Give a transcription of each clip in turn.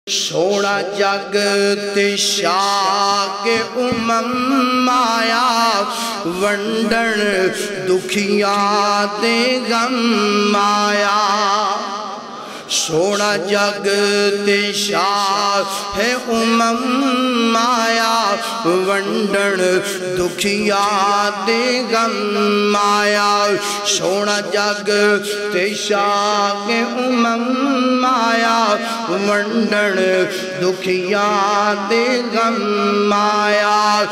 سونا جگ تے شاہ امم آیا ونڈن دکھیاں تے غم آیا سونا جگ تے شاہ امم آیا ونڈن دکھیاں تے غم آیا سونا جگ تے شاہ امم آیا ونڈن دکھیاں تے غم آیا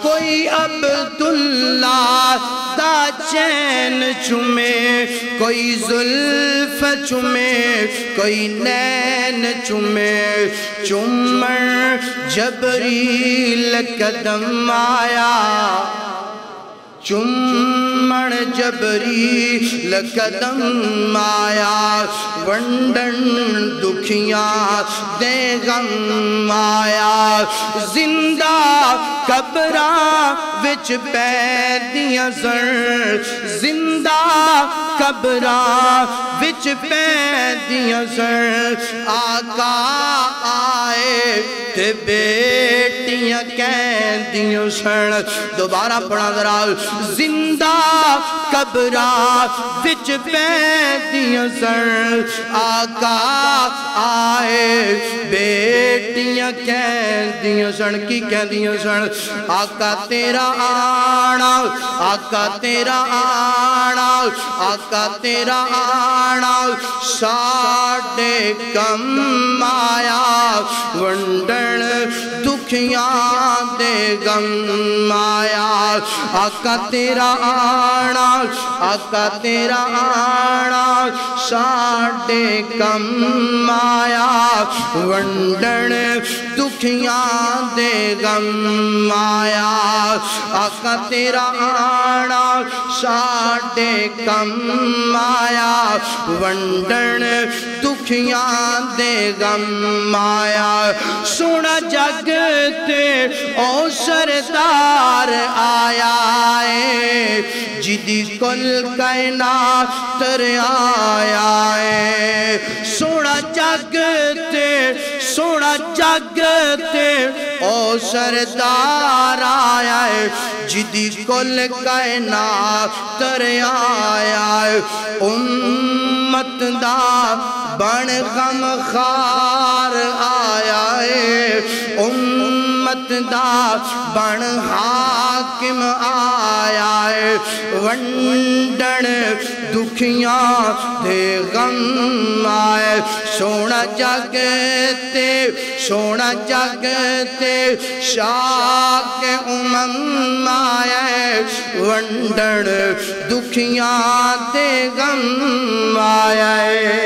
کوئی عبداللہ دا چین چومے کوئی زلف چومے کوئی نین چومے چومن جبریل قدم آیا چومن جبریل قدم آیا ونڈن دکھیاں دے غم آیا زندہ قبراں وچ پیندیاں زر زندہ قبراں وچ پیندیاں زر آقا آئے تے بیٹیاں کہندیاں سن دوبارہ پڑھا ذرا زندہ قبراں وچ پیندیاں سن آقا آئے بیٹیاں کہندیاں سن کی کہندیاں سن آقا تیرا آنا آقا تیرا آنا آقا تیرا آنا ساڑھے کم آیا ونڈن دکھیاں دے غم آیا آقا تیرا آنا آقا تیرا آنا ساڑھے کم آیا ونڈن دکھیاں دے غم آیا آقا تیرا آنا ساڑھے کم آیا ونڈن دکھیاں دے غم آیا سونا جگ تے او سردار آیا ہے جدی کل کائنات تر آیا ہے سونا جگ تے او سردار آیا ہے جدی کل کائنات تر آیا ہے امت دا بن غم خار آیا ہے امت دا بن حاکم آیا ہے ونڈن دکھیاں دے غم آئے سونا جگتے شاہ امم آئے ونڈن دکھیاں دے غم آئے